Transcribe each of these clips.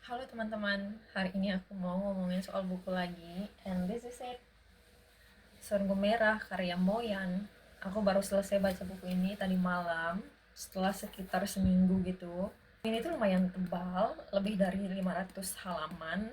Halo teman-teman, hari ini aku mau ngomongin soal buku lagi, and this is it. Sorghum Merah karya Moyan. Aku baru selesai baca buku ini tadi malam, setelah sekitar seminggu gitu. Ini tuh lumayan tebal, lebih dari 500 halaman.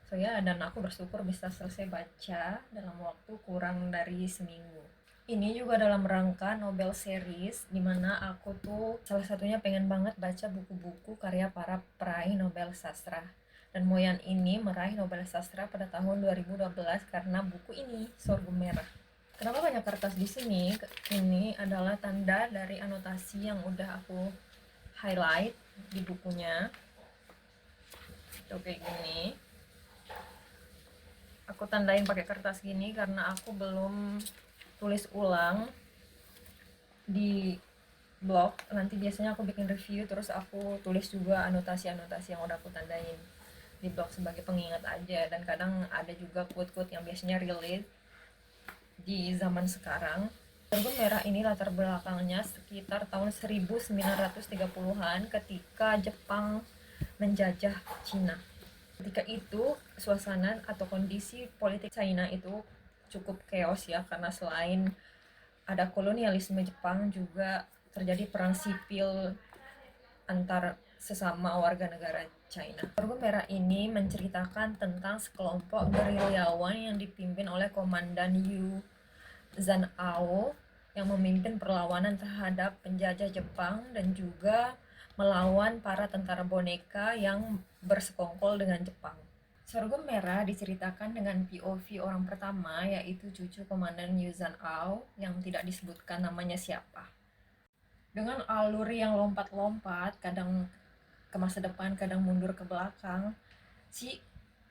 So ya, dan aku bersyukur bisa selesai baca dalam waktu kurang dari seminggu. Ini juga dalam rangka Nobel Series, dimana aku tuh salah satunya pengen banget baca buku-buku karya para peraih Nobel Sastra. Dan Moyan ini meraih Nobel Sastra pada tahun 2012 karena buku ini, Sorghum Merah. Kenapa banyak kertas di sini? Ini adalah tanda dari anotasi yang udah aku highlight di bukunya. Tuh kayak gini. Aku tandain pakai kertas gini karena aku belum tulis ulang di blog. Nanti biasanya aku bikin review terus aku tulis juga anotasi-anotasi yang udah aku tandain di blog sebagai pengingat aja, dan kadang ada juga quote-quote yang biasanya relate di zaman sekarang. Sorghum Merah ini latar belakangnya sekitar tahun 1930-an ketika Jepang menjajah Cina. Ketika itu suasana atau kondisi politik China itu cukup chaos ya, karena selain ada kolonialisme Jepang juga terjadi perang sipil antar sesama warga negara China. Sorghum Merah ini menceritakan tentang sekelompok gerilyawan yang dipimpin oleh Komandan Yu Zanao yang memimpin perlawanan terhadap penjajah Jepang dan juga melawan para tentara boneka yang bersekongkol dengan Jepang. Sorghum Merah diceritakan dengan POV orang pertama, yaitu cucu Komandan Yu Zanao yang tidak disebutkan namanya siapa. Dengan alur yang lompat-lompat, kadang ke masa depan, kadang mundur ke belakang, si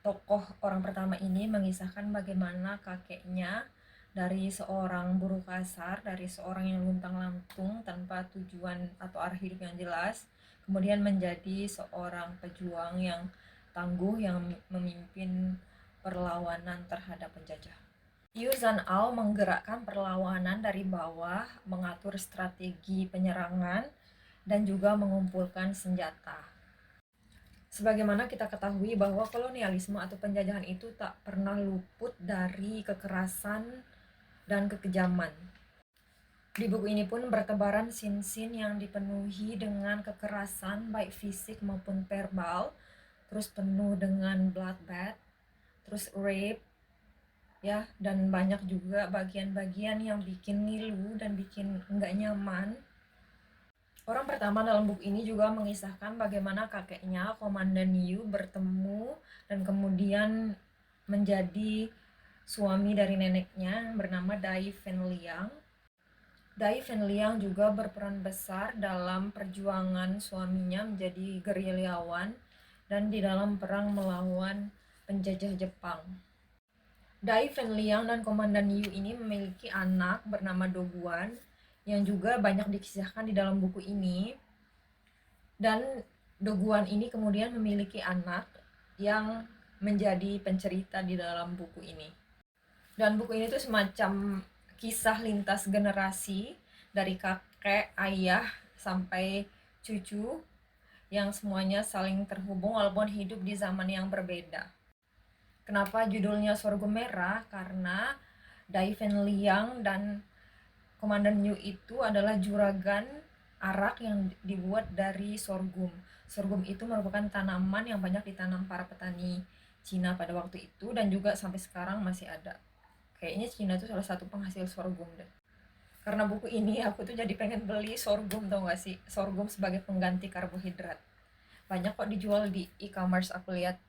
tokoh orang pertama ini mengisahkan bagaimana kakeknya dari seorang buruh kasar, dari seorang yang luntang-lantung tanpa tujuan atau arah hidup yang jelas, kemudian menjadi seorang pejuang yang tangguh yang memimpin perlawanan terhadap penjajah. Yu Zan'ao menggerakkan perlawanan dari bawah, mengatur strategi penyerangan, dan juga mengumpulkan senjata. Sebagaimana kita ketahui bahwa kolonialisme atau penjajahan itu tak pernah luput dari kekerasan dan kekejaman. Di buku ini pun bertebaran scene-scene yang dipenuhi dengan kekerasan baik fisik maupun verbal, terus penuh dengan bloodbath, terus rape, ya, dan banyak juga bagian-bagian yang bikin ngilu dan bikin nggak nyaman. Orang pertama dalam buku ini juga mengisahkan bagaimana kakeknya, Komandan Yu, bertemu dan kemudian menjadi suami dari neneknya yang bernama Dai Fen Liang. Dai Fen Liang juga berperan besar dalam perjuangan suaminya menjadi gerilyawan dan di dalam perang melawan penjajah Jepang. Dai Fen Liang dan Komandan Yu ini memiliki anak bernama Do Guan yang juga banyak dikisahkan di dalam buku ini. Dan Do Guan ini kemudian memiliki anak yang menjadi pencerita di dalam buku ini. Dan buku ini tuh semacam kisah lintas generasi dari kakek, ayah, sampai cucu yang semuanya saling terhubung walaupun hidup di zaman yang berbeda. Kenapa judulnya Sorghum Merah? Karena Dai Fen Liang dan Komandan Yu itu adalah juragan arak yang dibuat dari sorghum. Sorghum itu merupakan tanaman yang banyak ditanam para petani Cina pada waktu itu dan juga sampai sekarang masih ada. Kayaknya Cina itu salah satu penghasil sorghum deh. Karena buku ini aku tuh jadi pengen beli sorghum, tau gak sih? Sorghum sebagai pengganti karbohidrat. Banyak kok dijual di e-commerce aku lihat.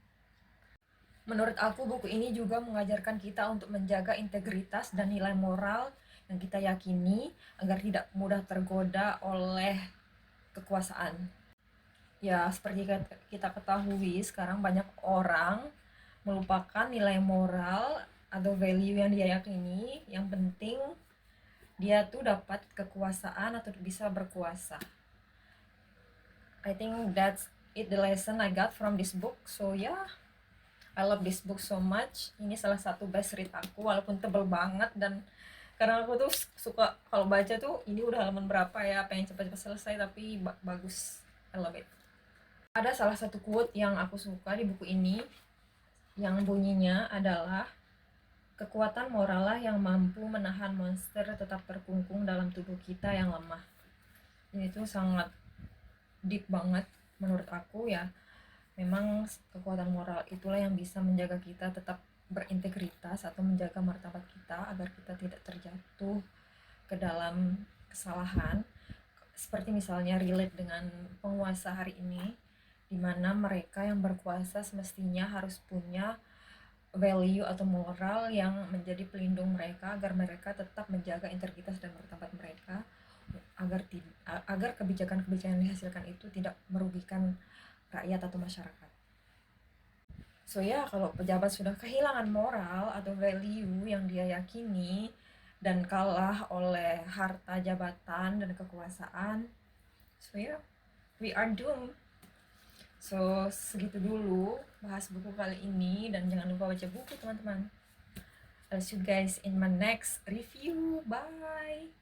Menurut aku buku ini juga mengajarkan kita untuk menjaga integritas dan nilai moral yang kita yakini agar tidak mudah tergoda oleh kekuasaan. Ya, seperti kita ketahui sekarang banyak orang melupakan nilai moral atau value yang dia yakini. Yang penting dia tuh dapat kekuasaan atau bisa berkuasa. I think that's it, the lesson I got from this book. So yeah, I love this book so much. Ini salah satu best read aku walaupun tebel banget, dan karena aku tuh suka kalau baca tuh ini udah halaman berapa ya, pengen cepet-cepet selesai tapi bagus. I love it. Ada salah satu quote yang aku suka di buku ini, yang bunyinya adalah, kekuatan moral lah yang mampu menahan monster tetap terkungkung dalam tubuh kita yang lemah. Ini tuh sangat deep banget menurut aku ya. Memang kekuatan moral itulah yang bisa menjaga kita tetap berintegritas atau menjaga martabat kita agar kita tidak terjatuh ke dalam kesalahan. Seperti misalnya relate dengan penguasa hari ini, di mana mereka yang berkuasa semestinya harus punya value atau moral yang menjadi pelindung mereka agar mereka tetap menjaga integritas dan martabat mereka, agar kebijakan-kebijakan yang dihasilkan itu tidak merugikan rakyat atau masyarakat. So ya, kalau pejabat sudah kehilangan moral atau value yang dia yakini dan kalah oleh harta jabatan dan kekuasaan, so ya, we are doomed. So segitu dulu bahas buku kali ini, dan jangan lupa baca buku teman-teman. I'll see you guys in my next review. Bye.